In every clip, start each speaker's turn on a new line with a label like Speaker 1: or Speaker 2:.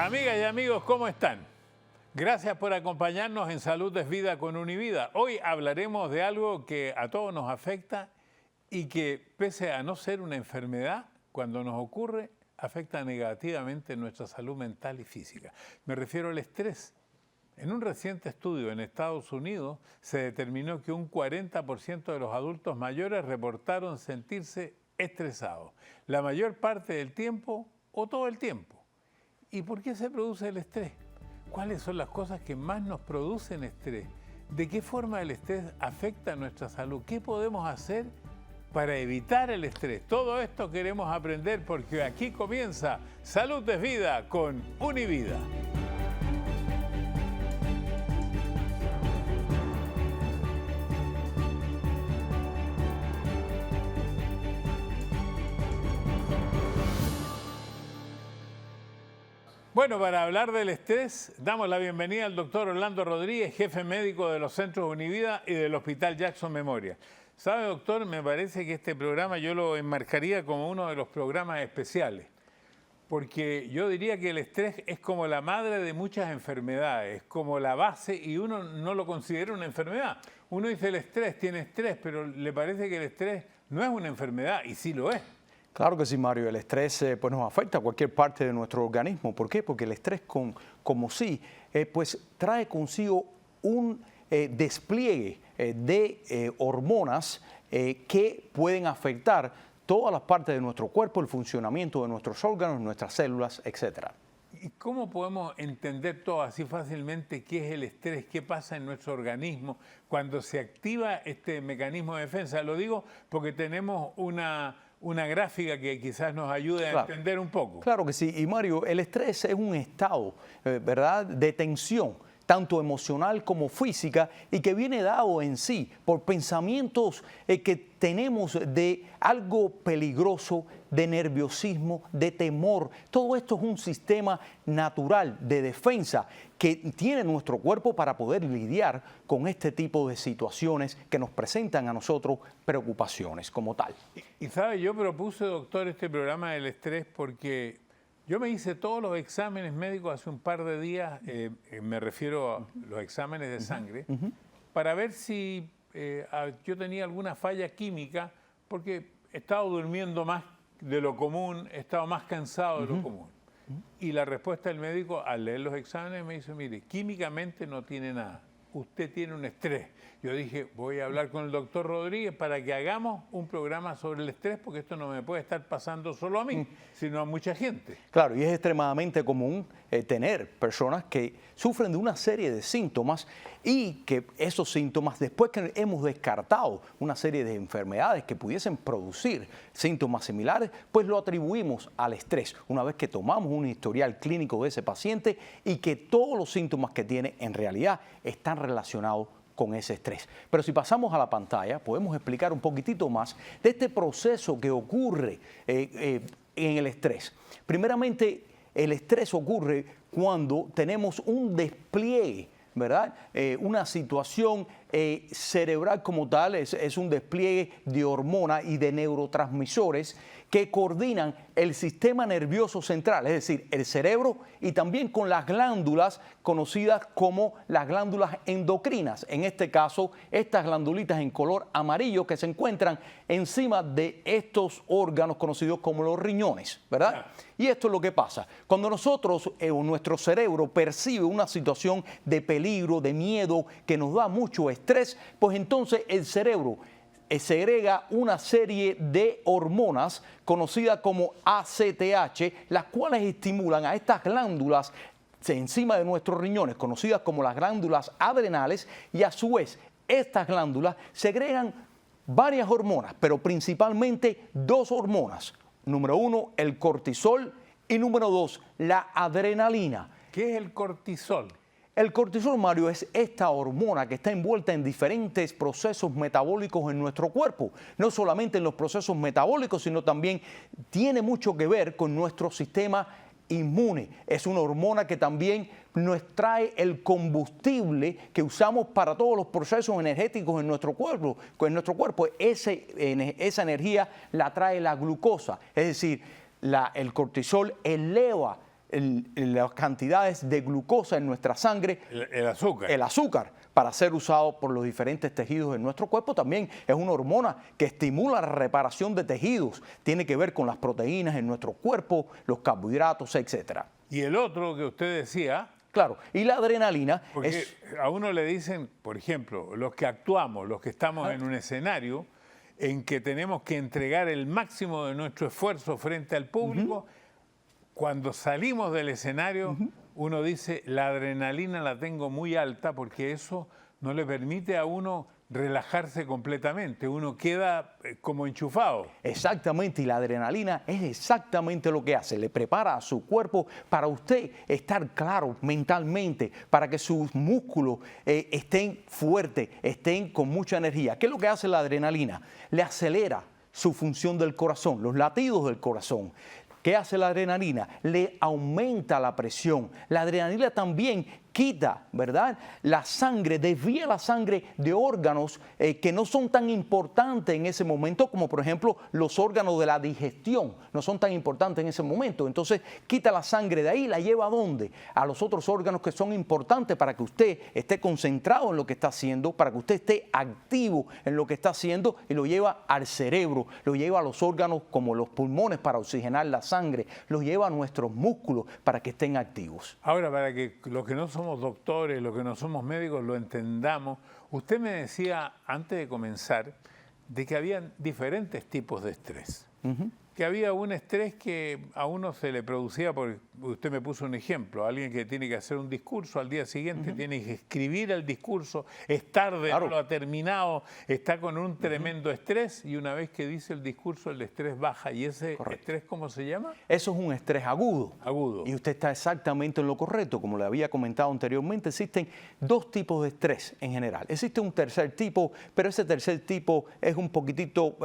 Speaker 1: Amigas y amigos, ¿cómo están? Gracias por acompañarnos en Salud es Vida con Univida. Hoy hablaremos de algo que a todos nos afecta y que, pese a no ser una enfermedad, cuando nos ocurre, afecta negativamente nuestra salud mental y física. Me refiero al estrés. En un reciente estudio en Estados Unidos se determinó que un 40% de los adultos mayores reportaron sentirse estresados, la mayor parte del tiempo o todo el tiempo. ¿Y por qué se produce el estrés? ¿Cuáles son las cosas que más nos producen estrés? ¿De qué forma el estrés afecta a nuestra salud? ¿Qué podemos hacer para evitar el estrés? Todo esto queremos aprender porque aquí comienza Salud es Vida con Univida. Bueno, para hablar del estrés, damos la bienvenida al doctor Orlando Rodríguez, jefe médico de los Centros Univida y del Hospital Jackson Memorial. ¿Sabe, doctor? Me parece que este programa yo lo enmarcaría como uno de los programas especiales, porque yo diría que el estrés es como la madre de muchas enfermedades, es como la base y uno no lo considera una enfermedad. Uno dice el estrés, tiene estrés, pero le parece que el estrés no es una enfermedad y sí lo es.
Speaker 2: Claro que sí, Mario. El estrés pues nos afecta a cualquier parte de nuestro organismo. ¿Por qué? Porque el estrés como sí, pues trae consigo un despliegue de hormonas que pueden afectar todas las partes de nuestro cuerpo, el funcionamiento de nuestros órganos, nuestras células, etc.
Speaker 1: ¿Y cómo podemos entender todo así fácilmente qué es el estrés, qué pasa en nuestro organismo cuando se activa este mecanismo de defensa? Lo digo porque tenemos una gráfica que quizás nos ayude a entender un poco.
Speaker 2: Claro que sí. Y Mario, el estrés es un estado, ¿verdad?, de tensión, tanto emocional como física, y que viene dado en sí por pensamientos que tenemos de algo peligroso, de nerviosismo, de temor. Todo esto es un sistema natural de defensa que tiene nuestro cuerpo para poder lidiar con este tipo de situaciones que nos presentan a nosotros preocupaciones como tal.
Speaker 1: Y sabe, yo propuse, doctor, este programa del estrés porque yo me hice todos los exámenes médicos hace un par de días, me refiero a los exámenes de sangre, para ver si yo tenía alguna falla química, porque he estado durmiendo más de lo común, he estado más cansado de lo común. Y la respuesta del médico al leer los exámenes me dice, mire, químicamente no tiene nada, usted tiene un estrés. Yo dije, voy a hablar con el doctor Rodríguez para que hagamos un programa sobre el estrés, porque esto no me puede estar pasando solo a mí, sino a mucha gente.
Speaker 2: Claro, y es extremadamente común tener personas que sufren de una serie de síntomas y que esos síntomas, después que hemos descartado una serie de enfermedades que pudiesen producir síntomas similares, pues lo atribuimos al estrés, una vez que tomamos un historial clínico de ese paciente y que todos los síntomas que tiene en realidad están relacionados con ese estrés. Pero si pasamos a la pantalla, podemos explicar un poquitito más de este proceso que ocurre en el estrés. Primeramente, el estrés ocurre cuando tenemos un despliegue, ¿verdad? Una situación cerebral como tal, es un despliegue de hormonas y de neurotransmisores que coordinan el sistema nervioso central, es decir, el cerebro, y también con las glándulas conocidas como las glándulas endocrinas. En este caso, estas glandulitas en color amarillo que se encuentran encima de estos órganos conocidos como los riñones, ¿verdad? Y esto es lo que pasa. Cuando nosotros, nuestro cerebro percibe una situación de peligro, de miedo, que nos da mucho estrés, pues entonces el cerebro segrega una serie de hormonas conocidas como ACTH, las cuales estimulan a estas glándulas encima de nuestros riñones, conocidas como las glándulas adrenales, y a su vez estas glándulas segregan varias hormonas, pero principalmente dos hormonas. Número uno, el cortisol, y número dos, la adrenalina.
Speaker 1: ¿Qué es el cortisol?
Speaker 2: El cortisol, Mario, es esta hormona que está envuelta en diferentes procesos metabólicos en nuestro cuerpo. No solamente en los procesos metabólicos, sino también tiene mucho que ver con nuestro sistema inmune. Es una hormona que también nos trae el combustible que usamos para todos los procesos energéticos en nuestro cuerpo. Esa energía la trae la glucosa. Es decir, el cortisol eleva las cantidades de glucosa en nuestra sangre,
Speaker 1: El azúcar.
Speaker 2: el azúcar, para ser usado por los diferentes tejidos en nuestro cuerpo. También es una hormona que estimula la reparación de tejidos, tiene que ver con las proteínas en nuestro cuerpo, los carbohidratos, etcétera.
Speaker 1: Y el otro que usted decía,
Speaker 2: Claro, y la adrenalina
Speaker 1: porque
Speaker 2: es...
Speaker 1: a uno le dicen, por ejemplo, los que actuamos, los que estamos en un escenario en que tenemos que entregar el máximo de nuestro esfuerzo frente al público, cuando salimos del escenario, uno dice, la adrenalina la tengo muy alta porque eso no le permite a uno relajarse completamente, uno queda como enchufado.
Speaker 2: Exactamente, y la adrenalina es exactamente lo que hace, le prepara a su cuerpo para usted estar claro mentalmente, para que sus músculos estén fuertes, estén con mucha energía. ¿Qué es lo que hace la adrenalina? Le acelera su función del corazón, los latidos del corazón. ¿Qué hace la adrenalina? Le aumenta la presión. La adrenalina también quita, ¿verdad?, la sangre, desvía la sangre de órganos que no son tan importantes en ese momento, como por ejemplo los órganos de la digestión, no son tan importantes en ese momento. Entonces quita la sangre de ahí, la lleva ¿a dónde? A los otros órganos que son importantes para que usted esté concentrado en lo que está haciendo, para que usted esté activo en lo que está haciendo, y lo lleva al cerebro, lo lleva a los órganos como los pulmones para oxigenar la sangre, lo lleva a nuestros músculos para que estén activos.
Speaker 1: Ahora, para que los que no somos doctores, los que no somos médicos, lo entendamos, usted me decía antes de comenzar de que había diferentes tipos de estrés. Que había un estrés que a uno se le producía, porque usted me puso un ejemplo, alguien que tiene que hacer un discurso, al día siguiente tiene que escribir el discurso, es tarde, no lo ha terminado, está con un tremendo estrés, y una vez que dice el discurso el estrés baja. ¿Y ese estrés cómo se llama?
Speaker 2: Eso es un estrés agudo.
Speaker 1: Agudo.
Speaker 2: Y usted está exactamente en lo correcto. Como le había comentado anteriormente, existen dos tipos de estrés en general. Existe un tercer tipo, pero ese tercer tipo es un poquitito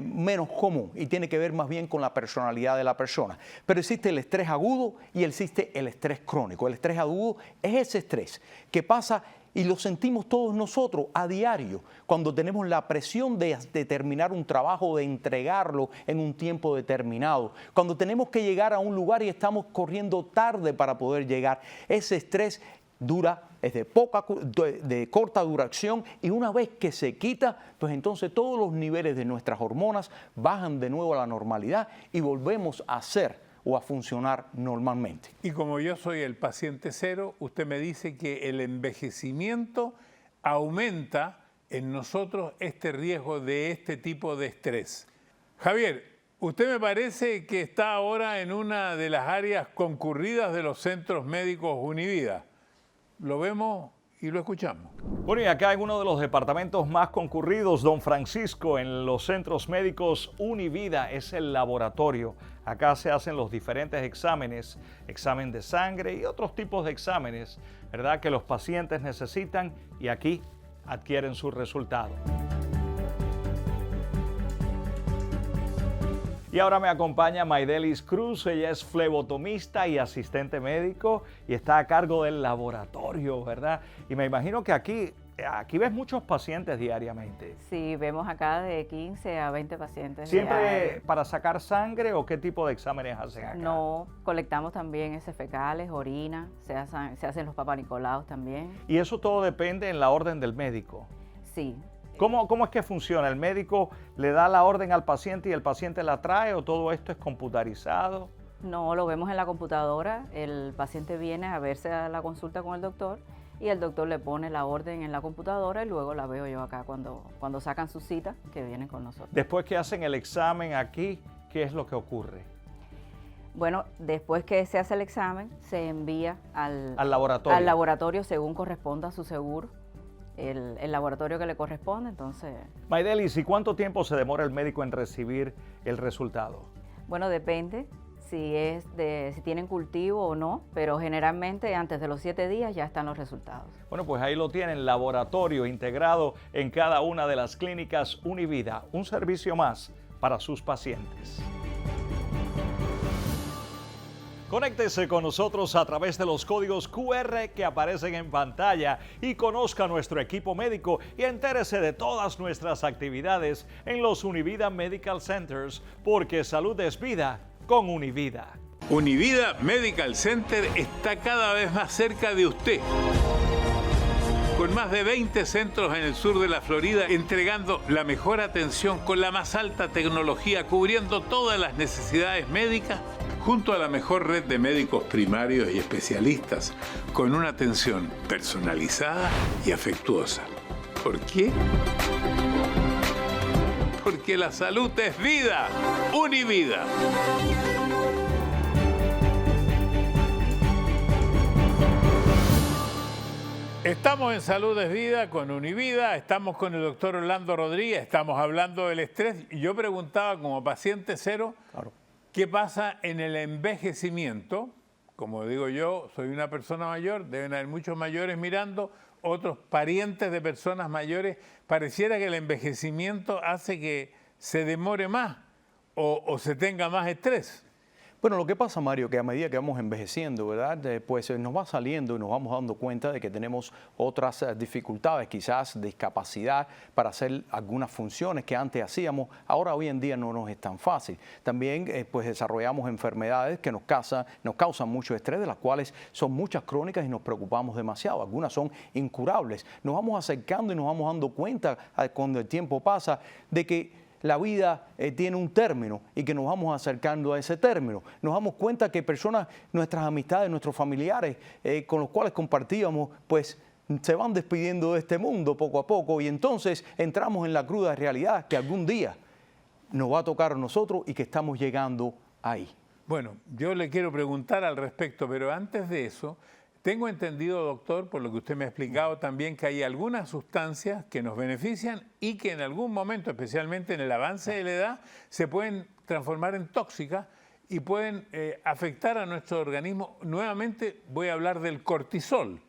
Speaker 2: menos común y tiene que ver más bien con la personalidad de la persona. Pero existe el estrés agudo y existe el estrés crónico. El estrés agudo es ese estrés que pasa y lo sentimos todos nosotros a diario cuando tenemos la presión de terminar un trabajo, de entregarlo en un tiempo determinado, cuando tenemos que llegar a un lugar y estamos corriendo tarde para poder llegar. Ese estrés es de corta duración, y una vez que se quita, pues entonces todos los niveles de nuestras hormonas bajan de nuevo a la normalidad y volvemos a ser o a funcionar normalmente.
Speaker 1: Y como yo soy el paciente cero, usted me dice que el envejecimiento aumenta en nosotros este riesgo de este tipo de estrés. Javier, usted me parece que está ahora en una de las áreas concurridas de los centros médicos Univida. Lo vemos y lo escuchamos.
Speaker 3: Bueno, y acá en uno de los departamentos más concurridos, don Francisco, en los centros médicos Univida, es el laboratorio. Acá se hacen los diferentes exámenes, examen de sangre y otros tipos de exámenes, ¿verdad?, que los pacientes necesitan, y aquí adquieren su resultado. Y ahora me acompaña Maydelis Cruz, ella es flebotomista y asistente médico y está a cargo del laboratorio, ¿verdad? Y me imagino que aquí ves muchos pacientes diariamente.
Speaker 4: Sí, vemos acá de 15 a 20 pacientes.
Speaker 3: ¿Siempre
Speaker 4: diarios.
Speaker 3: para sacar sangre o qué tipo de exámenes hacen acá?
Speaker 4: No, colectamos también heces fecales, orina, se hacen los papanicolaos también.
Speaker 3: Y eso todo depende en la orden del médico.
Speaker 4: Sí.
Speaker 3: ¿Cómo es que funciona? ¿El médico le da la orden al paciente y el paciente la trae, o todo esto es computarizado?
Speaker 4: No, lo vemos en la computadora, el paciente viene a verse a la consulta con el doctor y el doctor le pone la orden en la computadora y luego la veo yo acá cuando sacan su cita, que vienen con nosotros.
Speaker 3: Después que hacen el examen aquí, ¿qué es lo que ocurre?
Speaker 4: Bueno, después que se hace el examen, se envía al laboratorio según corresponda a su seguro. El laboratorio que le corresponde, entonces...
Speaker 3: Maydelis, ¿y cuánto tiempo se demora el médico en recibir el resultado?
Speaker 4: Bueno, depende si tienen cultivo o no, pero generalmente antes de los 7 días ya están los resultados.
Speaker 3: Bueno, pues ahí lo tienen, laboratorio integrado en cada una de las clínicas Univida, un servicio más para sus pacientes. Conéctese con nosotros a través de los códigos QR que aparecen en pantalla y conozca nuestro equipo médico y entérese de todas nuestras actividades en los Univida Medical Centers, porque salud es vida con Univida.
Speaker 1: Univida Medical Center está cada vez más cerca de usted. Con más de 20 centros en el sur de la Florida, entregando la mejor atención con la más alta tecnología, cubriendo todas las necesidades médicas, junto a la mejor red de médicos primarios y especialistas, con una atención personalizada y afectuosa. ¿Por qué? Porque la salud es vida. Univida. Estamos en Salud es Vida con Univida, estamos con el doctor Orlando Rodríguez, estamos hablando del estrés. Y yo preguntaba como paciente cero,
Speaker 2: Claro.
Speaker 1: ¿qué pasa en el envejecimiento? Como digo yo, soy una persona mayor, deben haber muchos mayores mirando, otros parientes de personas mayores. Pareciera que el envejecimiento hace que se demore más o se tenga más estrés.
Speaker 2: Bueno, lo que pasa, Mario, que a medida que vamos envejeciendo, ¿verdad? Pues nos va saliendo y nos vamos dando cuenta de que tenemos otras dificultades, quizás discapacidad para hacer algunas funciones que antes hacíamos, ahora hoy en día no nos es tan fácil. También pues desarrollamos enfermedades que nos causan mucho estrés, de las cuales son muchas crónicas y nos preocupamos demasiado. Algunas son incurables. Nos vamos acercando y nos vamos dando cuenta cuando el tiempo pasa de que la vida tiene un término y que nos vamos acercando a ese término. Nos damos cuenta que personas, nuestras amistades, nuestros familiares con los cuales compartíamos, pues se van despidiendo de este mundo poco a poco y entonces entramos en la cruda realidad que algún día nos va a tocar a nosotros y que estamos llegando ahí.
Speaker 1: Bueno, yo le quiero preguntar al respecto, pero antes de eso, tengo entendido, doctor, por lo que usted me ha explicado también, que hay algunas sustancias que nos benefician y que en algún momento, especialmente en el avance de la edad, se pueden transformar en tóxicas y pueden afectar a nuestro organismo. Nuevamente voy a hablar del cortisol.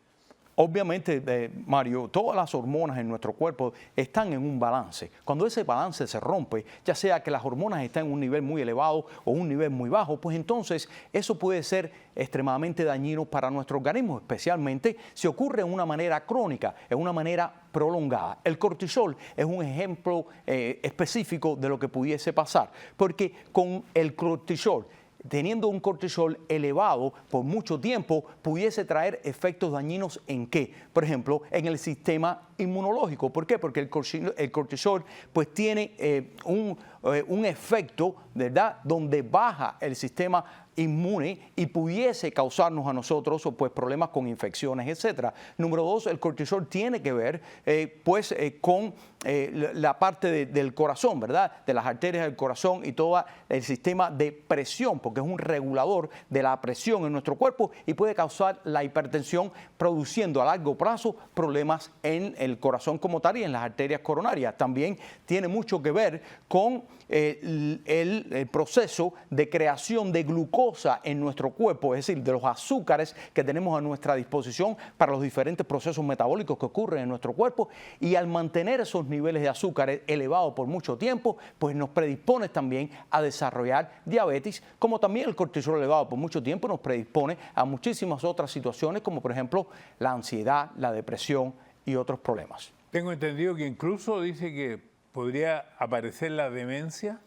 Speaker 2: Obviamente, Mario, todas las hormonas en nuestro cuerpo están en un balance. Cuando ese balance se rompe, ya sea que las hormonas están en un nivel muy elevado o un nivel muy bajo, pues entonces eso puede ser extremadamente dañino para nuestro organismo, especialmente si ocurre de una manera crónica, en una manera prolongada. El cortisol es un ejemplo específico de lo que pudiese pasar, porque con el cortisol, teniendo un cortisol elevado por mucho tiempo, pudiese traer efectos dañinos ¿en qué? Por ejemplo, en el sistema inmunológico. ¿Por qué? Porque el cortisol pues tiene un efecto, ¿verdad?, donde baja el sistema inmune y pudiese causarnos a nosotros pues problemas con infecciones, etcétera. Número dos, el cortisol tiene que ver con la parte del corazón, ¿verdad?, de las arterias del corazón y todo el sistema de presión, porque es un regulador de la presión en nuestro cuerpo y puede causar la hipertensión, produciendo a largo plazo problemas en el corazón como tal y en las arterias coronarias. También tiene mucho que ver con el proceso de creación de glucosa en nuestro cuerpo, es decir, de los azúcares que tenemos a nuestra disposición para los diferentes procesos metabólicos que ocurren en nuestro cuerpo, y al mantener esos niveles de azúcares elevados por mucho tiempo, pues nos predispone también a desarrollar diabetes, como también el cortisol elevado por mucho tiempo nos predispone a muchísimas otras situaciones, como por ejemplo la ansiedad, la depresión y otros problemas.
Speaker 1: Tengo entendido que incluso dice que podría aparecer la demencia.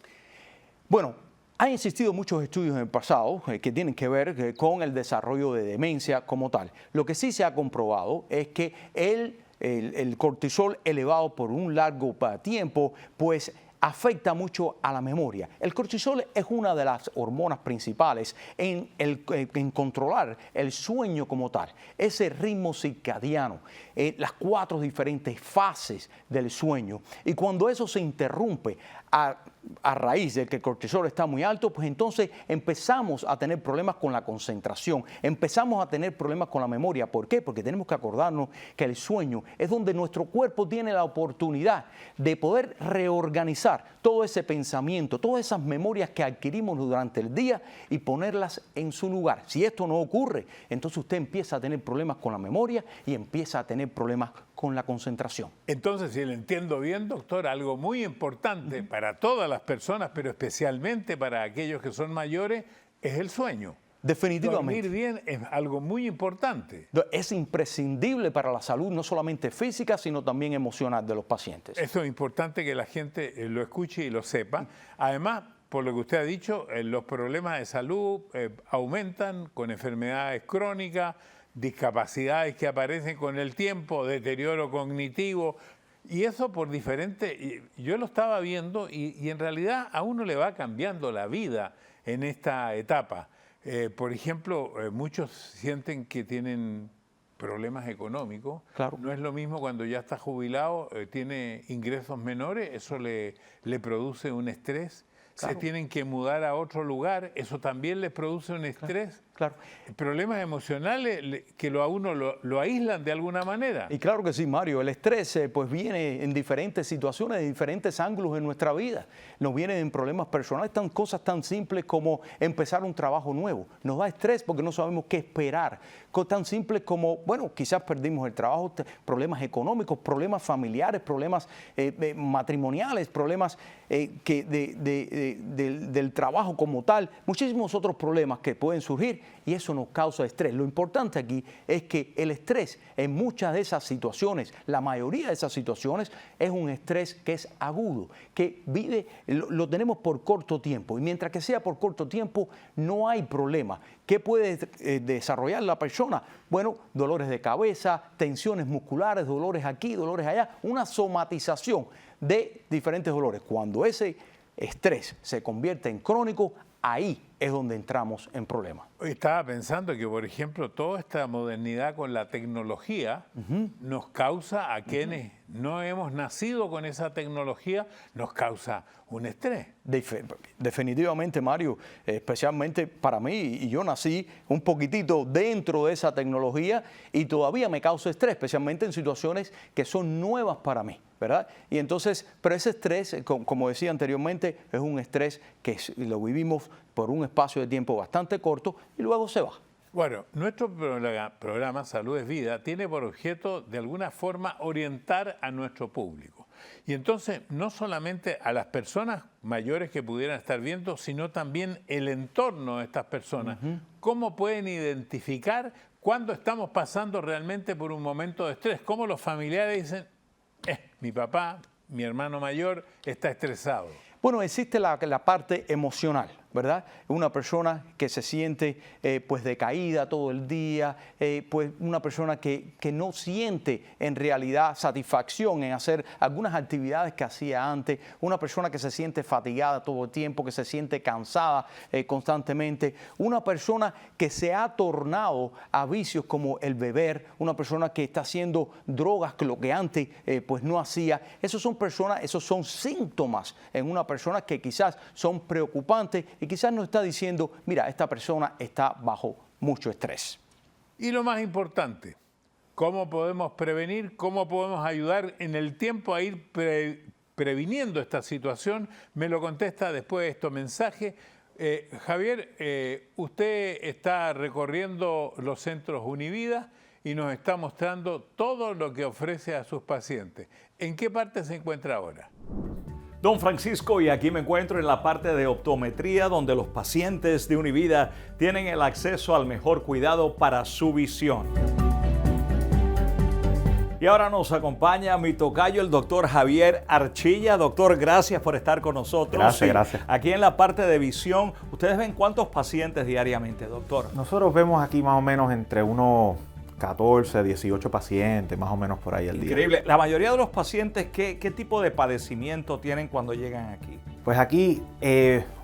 Speaker 2: Bueno, han existido muchos estudios en el pasado que tienen que ver con el desarrollo de demencia como tal. Lo que sí se ha comprobado es que el cortisol elevado por un largo tiempo, pues afecta mucho a la memoria. El cortisol es una de las hormonas principales en controlar el sueño como tal, ese ritmo circadiano, las 4 diferentes fases del sueño. Y cuando eso se interrumpe a raíz de que el cortisol está muy alto, pues entonces empezamos a tener problemas con la concentración, empezamos a tener problemas con la memoria. ¿Por qué? Porque tenemos que acordarnos que el sueño es donde nuestro cuerpo tiene la oportunidad de poder reorganizar todo ese pensamiento, todas esas memorias que adquirimos durante el día y ponerlas en su lugar. Si esto no ocurre, entonces usted empieza a tener problemas con la memoria y empieza a tener problemas con la concentración.
Speaker 1: Entonces, si le entiendo bien, doctor, algo muy importante para todas las personas, pero especialmente para aquellos que son mayores, es el sueño.
Speaker 2: Definitivamente.
Speaker 1: Dormir bien es algo muy importante.
Speaker 2: Es imprescindible para la salud, no solamente física, sino también emocional de los pacientes.
Speaker 1: Eso es importante que la gente lo escuche y lo sepa. Además, por lo que usted ha dicho, los problemas de salud aumentan con enfermedades crónicas, discapacidades que aparecen con el tiempo, deterioro cognitivo, y eso por diferentes... Yo lo estaba viendo y en realidad a uno le va cambiando la vida en esta etapa. Por ejemplo, muchos sienten que tienen problemas económicos.
Speaker 2: Claro.
Speaker 1: No es lo mismo cuando ya está jubilado, tiene ingresos menores, eso le produce un estrés.
Speaker 2: Claro.
Speaker 1: Se tienen que mudar a otro lugar, eso también les produce un estrés.
Speaker 2: Claro.
Speaker 1: Problemas emocionales que a uno lo aíslan de alguna manera.
Speaker 2: Y claro que sí, Mario, el estrés pues viene en diferentes situaciones, en diferentes ángulos en nuestra vida. Nos vienen en problemas personales, cosas tan simples como empezar un trabajo nuevo. Nos da estrés porque no sabemos qué esperar. Cosas tan simples como, bueno, quizás perdimos el trabajo, problemas económicos, problemas familiares, problemas matrimoniales, problemas del trabajo como tal, muchísimos otros problemas que pueden surgir y eso nos causa estrés. Lo importante aquí es que el estrés en muchas de esas situaciones, la mayoría de esas situaciones, es un estrés que es agudo, que lo tenemos por corto tiempo y mientras que sea por corto tiempo no hay problema. ¿Qué puede desarrollar la persona? Bueno, dolores de cabeza, tensiones musculares, dolores aquí, dolores allá, una somatización de diferentes dolores. Cuando ese estrés se convierte en crónico, ahí es donde entramos en problemas.
Speaker 1: Estaba pensando que, por ejemplo, toda esta modernidad con la tecnología nos causa, a quienes no hemos nacido con esa tecnología, nos causa un estrés.
Speaker 2: Definitivamente, Mario, especialmente para mí, y yo nací un poquitito dentro de esa tecnología y todavía me causa estrés, especialmente en situaciones que son nuevas para mí, ¿verdad? Y entonces, pero ese estrés, como decía anteriormente, es un estrés que lo vivimos por un espacio de tiempo bastante corto y luego se va.
Speaker 1: Bueno, nuestro programa Salud es Vida tiene por objeto de alguna forma orientar a nuestro público. Y entonces no solamente a las personas mayores que pudieran estar viendo, sino también el entorno de estas personas. ¿Cómo pueden identificar cuando estamos pasando realmente por un momento de estrés? ¿Cómo los familiares dicen, mi papá, mi hermano mayor está estresado?
Speaker 2: Bueno, existe la parte emocional, ¿verdad? Una persona que se siente pues decaída todo el día, pues una persona que no siente en realidad satisfacción en hacer algunas actividades que hacía antes, una persona que se siente fatigada todo el tiempo, que se siente cansada constantemente, una persona que se ha tornado a vicios como el beber, una persona que está haciendo drogas que lo que antes pues no hacía. Esos son síntomas en una persona que quizás son preocupantes y quizás nos está diciendo, mira, esta persona está bajo mucho estrés.
Speaker 1: Y lo más importante, ¿cómo podemos prevenir? ¿Cómo podemos ayudar en el tiempo a ir previniendo esta situación? Me lo contesta después de estos mensajes. Javier, usted está recorriendo los centros Univida y nos está mostrando todo lo que ofrece a sus pacientes. ¿En qué parte se encuentra ahora?
Speaker 3: Don Francisco, y aquí me encuentro en la parte de optometría, donde los pacientes de Univida tienen el acceso al mejor cuidado para su visión. Y ahora nos acompaña mi tocayo, el doctor Javier Archilla. Doctor, gracias por estar con nosotros.
Speaker 5: Gracias.
Speaker 3: Aquí en la parte de visión, ¿ustedes ven cuántos pacientes diariamente, doctor?
Speaker 5: Nosotros vemos aquí más o menos entre unos 14, 18 pacientes, más o menos por ahí al día.
Speaker 3: Increíble. La mayoría de los pacientes, ¿qué tipo de padecimiento tienen cuando llegan aquí?
Speaker 5: Pues aquí,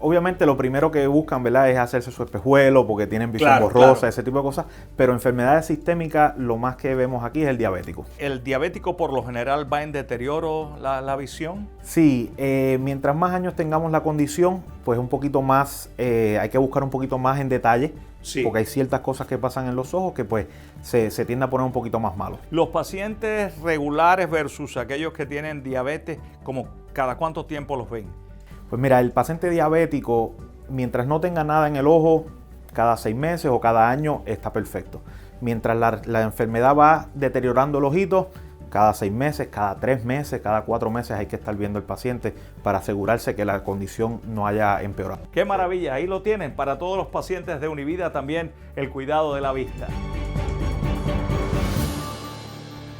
Speaker 5: obviamente lo primero que buscan, ¿verdad?, es hacerse su espejuelo porque tienen visión borrosa, ese tipo de cosas. Pero enfermedades sistémicas, lo más que vemos aquí es el diabético.
Speaker 3: ¿El diabético por lo general va en deterioro la visión?
Speaker 5: Sí, mientras más años tengamos la condición, pues un poquito más, hay que buscar un poquito más en detalle. Sí. Porque hay ciertas cosas que pasan en los ojos que pues se tiende a poner un poquito más malo.
Speaker 3: Los pacientes regulares versus aquellos que tienen diabetes, ¿como cada cuánto tiempo los ven?
Speaker 5: Pues mira, el paciente diabético, mientras no tenga nada en el ojo, cada 6 meses o cada año está perfecto. Mientras la enfermedad va deteriorando el ojito, cada 6 meses, cada 3 meses, cada 4 meses hay que estar viendo al paciente para asegurarse que la condición no haya empeorado.
Speaker 3: ¡Qué maravilla! Ahí lo tienen para todos los pacientes de Univida también el cuidado de la vista.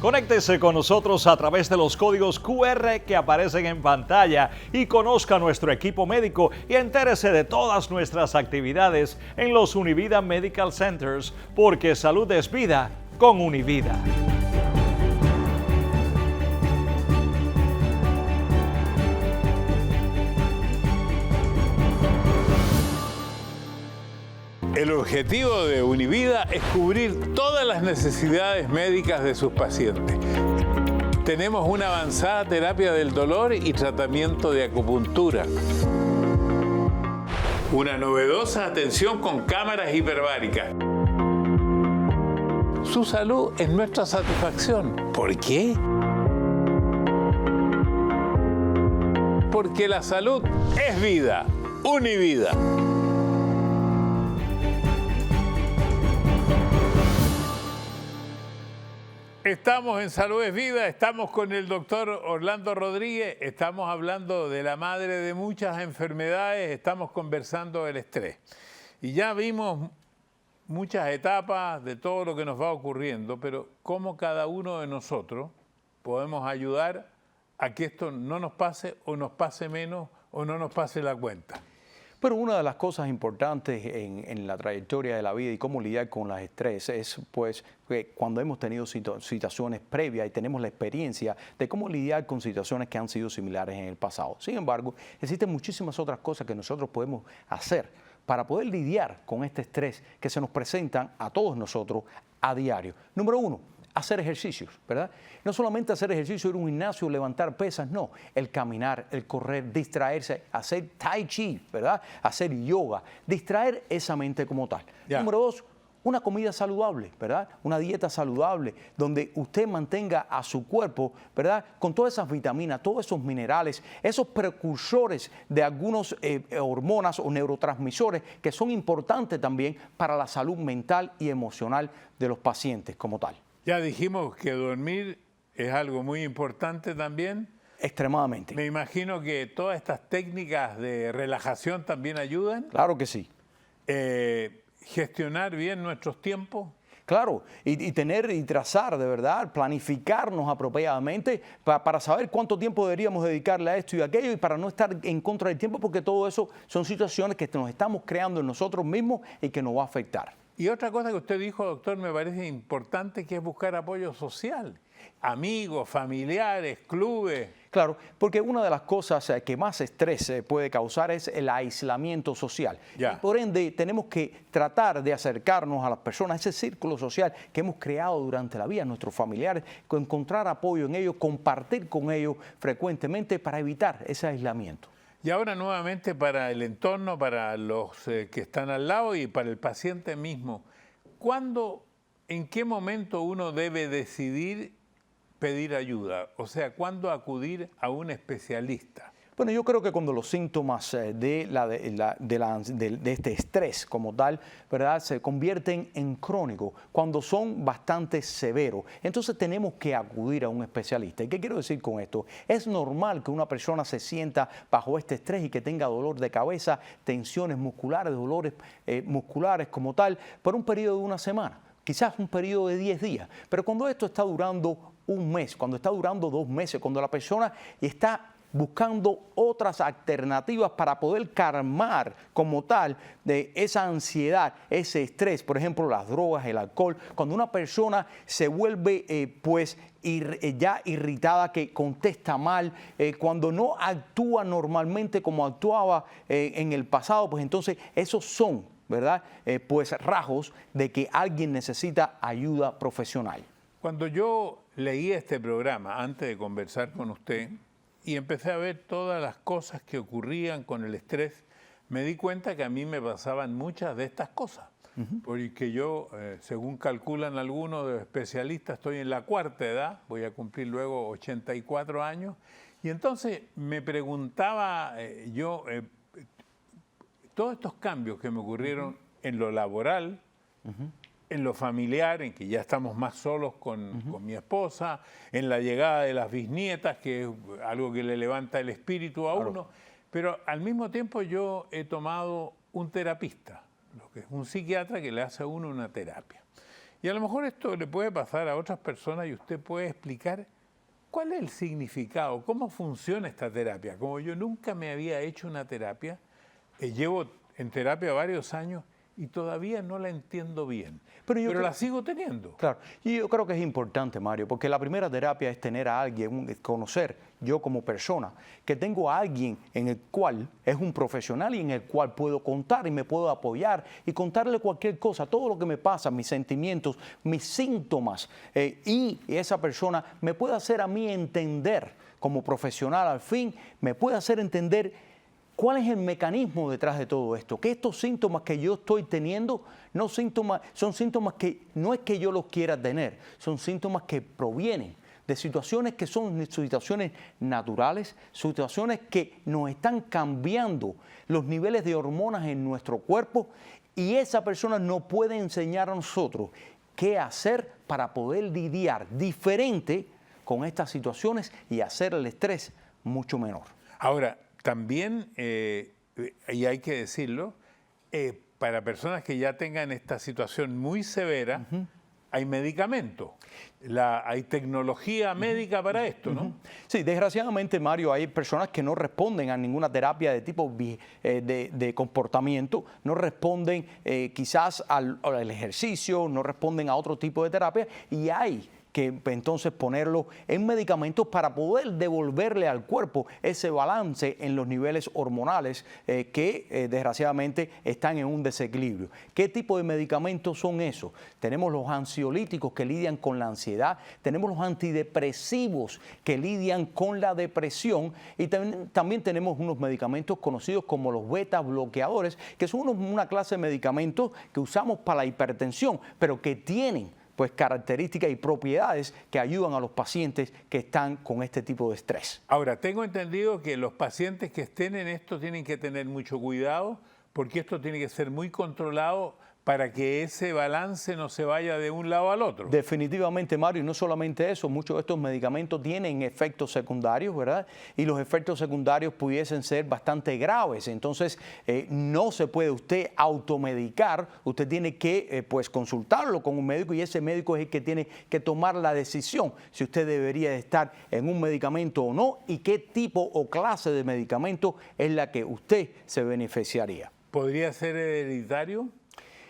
Speaker 3: Conéctese con nosotros a través de los códigos QR que aparecen en pantalla y conozca nuestro equipo médico y entérese de todas nuestras actividades en los Univida Medical Centers, porque salud es vida con Univida.
Speaker 1: El objetivo de Univida es cubrir todas las necesidades médicas de sus pacientes. Tenemos una avanzada terapia del dolor y tratamiento de acupuntura. Una novedosa atención con cámaras hiperbáricas. Su salud es nuestra satisfacción. ¿Por qué? Porque la salud es vida. Univida. Estamos en Salud es Vida, estamos con el doctor Orlando Rodríguez, estamos hablando de la madre de muchas enfermedades, estamos conversando del estrés. Y ya vimos muchas etapas de todo lo que nos va ocurriendo, pero cómo cada uno de nosotros podemos ayudar a que esto no nos pase o nos pase menos o no nos pase la cuenta.
Speaker 2: Pero una de las cosas importantes en la trayectoria de la vida y cómo lidiar con los estrés es pues que cuando hemos tenido situaciones previas y tenemos la experiencia de cómo lidiar con situaciones que han sido similares en el pasado. Sin embargo, existen muchísimas otras cosas que nosotros podemos hacer para poder lidiar con este estrés que se nos presentan a todos nosotros a diario. Número uno, hacer ejercicios, ¿verdad? No solamente hacer ejercicio, ir a un gimnasio, levantar pesas, no. El caminar, el correr, distraerse, hacer tai chi, ¿verdad? Hacer yoga, distraer esa mente como tal.
Speaker 1: Ya.
Speaker 2: Número dos, una comida saludable, ¿verdad? Una dieta saludable donde usted mantenga a su cuerpo, ¿verdad? Con todas esas vitaminas, todos esos minerales, esos precursores de algunas hormonas o neurotransmisores que son importantes también para la salud mental y emocional de los pacientes como tal.
Speaker 1: Ya dijimos que dormir es algo muy importante también.
Speaker 2: Extremadamente.
Speaker 1: Me imagino que todas estas técnicas de relajación también ayudan.
Speaker 2: Claro que sí.
Speaker 1: Gestionar bien nuestros tiempos.
Speaker 2: Claro, y tener y trazar de verdad, planificarnos apropiadamente para saber cuánto tiempo deberíamos dedicarle a esto y a aquello y para no estar en contra del tiempo, porque todo eso son situaciones que nos estamos creando en nosotros mismos y que nos va a afectar.
Speaker 1: Y otra cosa que usted dijo, doctor, me parece importante, que es buscar apoyo social. Amigos, familiares, clubes.
Speaker 2: Claro, porque una de las cosas que más estrés puede causar es el aislamiento social.
Speaker 1: Ya.
Speaker 2: Y por ende, tenemos que tratar de acercarnos a las personas, ese círculo social que hemos creado durante la vida, nuestros familiares, encontrar apoyo en ellos, compartir con ellos frecuentemente para evitar ese aislamiento.
Speaker 1: Y ahora nuevamente para el entorno, para los que están al lado y para el paciente mismo. ¿Cuándo, en qué momento uno debe decidir pedir ayuda? O sea, ¿cuándo acudir a un especialista?
Speaker 2: Bueno, yo creo que cuando los síntomas de este estrés como tal, ¿verdad?, se convierten en crónicos, cuando son bastante severos, entonces tenemos que acudir a un especialista. ¿Y qué quiero decir con esto? Es normal que una persona se sienta bajo este estrés y que tenga dolor de cabeza, tensiones musculares, dolores musculares como tal, por un periodo de una semana, quizás un periodo de 10 días. Pero cuando esto está durando un mes, cuando está durando 2 meses, cuando la persona está buscando otras alternativas para poder calmar como tal de esa ansiedad, ese estrés, por ejemplo, las drogas, el alcohol, cuando una persona se vuelve ya irritada, que contesta mal, cuando no actúa normalmente como actuaba en el pasado, pues entonces esos son, ¿verdad?, pues rasgos de que alguien necesita ayuda profesional.
Speaker 1: Cuando yo leí este programa antes de conversar con usted, y empecé a ver todas las cosas que ocurrían con el estrés, me di cuenta que a mí me pasaban muchas de estas cosas. Porque yo, según calculan algunos de los especialistas, estoy en la 4ª edad, voy a cumplir luego 84 años, y entonces me preguntaba todos estos cambios que me ocurrieron en lo laboral, en lo familiar, en que ya estamos más solos con mi esposa, en la llegada de las bisnietas, que es algo que le levanta el espíritu a uno, pero al mismo tiempo yo he tomado un terapista, lo que es un psiquiatra que le hace a uno una terapia. Y a lo mejor esto le puede pasar a otras personas y usted puede explicar cuál es el significado, cómo funciona esta terapia. Como yo nunca me había hecho una terapia, llevo en terapia varios años y todavía no la entiendo bien, pero la sigo teniendo.
Speaker 2: Claro, y yo creo que es importante, Mario, porque la primera terapia es tener a alguien, conocer yo como persona, que tengo a alguien en el cual es un profesional y en el cual puedo contar y me puedo apoyar y contarle cualquier cosa, todo lo que me pasa, mis sentimientos, mis síntomas, y esa persona me puede hacer a mí entender como profesional al fin, me puede hacer entender ¿cuál es el mecanismo detrás de todo esto? Que estos síntomas que yo estoy teniendo son síntomas que no es que yo los quiera tener, son síntomas que provienen de situaciones que son situaciones naturales, situaciones que nos están cambiando los niveles de hormonas en nuestro cuerpo y esa persona no puede enseñar a nosotros qué hacer para poder lidiar diferente con estas situaciones y hacer el estrés mucho menor.
Speaker 1: Ahora, también, y hay que decirlo, para personas que ya tengan esta situación muy severa, hay medicamentos, hay tecnología médica para esto, ¿no?
Speaker 2: Sí, desgraciadamente, Mario, hay personas que no responden a ninguna terapia de tipo de comportamiento, no responden quizás al ejercicio, no responden a otro tipo de terapia y hay que entonces ponerlo en medicamentos para poder devolverle al cuerpo ese balance en los niveles hormonales que desgraciadamente están en un desequilibrio. ¿Qué tipo de medicamentos son esos? Tenemos los ansiolíticos que lidian con la ansiedad, tenemos los antidepresivos que lidian con la depresión y también tenemos unos medicamentos conocidos como los beta bloqueadores, que son una clase de medicamentos que usamos para la hipertensión, pero que tienen pues características y propiedades que ayudan a los pacientes que están con este tipo de estrés.
Speaker 1: Ahora, tengo entendido que los pacientes que estén en esto tienen que tener mucho cuidado porque esto tiene que ser muy controlado para que ese balance no se vaya de un lado al otro.
Speaker 2: Definitivamente, Mario, y no solamente eso, muchos de estos medicamentos tienen efectos secundarios, ¿verdad? Y los efectos secundarios pudiesen ser bastante graves, entonces no se puede usted automedicar, usted tiene que pues consultarlo con un médico y ese médico es el que tiene que tomar la decisión si usted debería de estar en un medicamento o no y qué tipo o clase de medicamento es la que usted se beneficiaría.
Speaker 1: ¿Podría ser hereditario?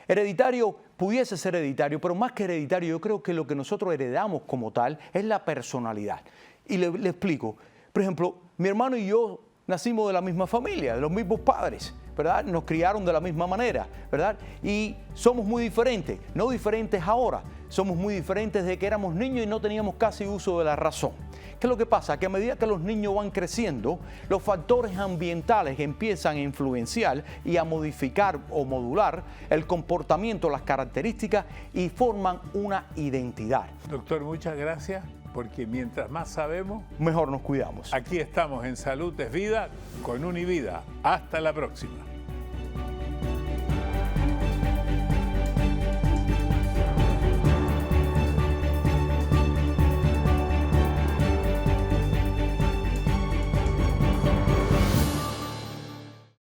Speaker 2: Hereditario, pudiese ser hereditario, pero más que hereditario, yo creo que lo que nosotros heredamos como tal es la personalidad. Y le explico. Por ejemplo, mi hermano y yo nacimos de la misma familia, de los mismos padres, ¿verdad? Nos criaron de la misma manera, ¿verdad? Y somos muy diferentes, no diferentes ahora, somos muy diferentes de que éramos niños y no teníamos casi uso de la razón. ¿Qué es lo que pasa? Que a medida que los niños van creciendo, los factores ambientales empiezan a influenciar y a modificar o modular el comportamiento, las características y forman una identidad.
Speaker 1: Doctor, muchas gracias, porque mientras más sabemos,
Speaker 2: mejor nos cuidamos.
Speaker 1: Aquí estamos en Salud es Vida con Univida. Hasta la próxima.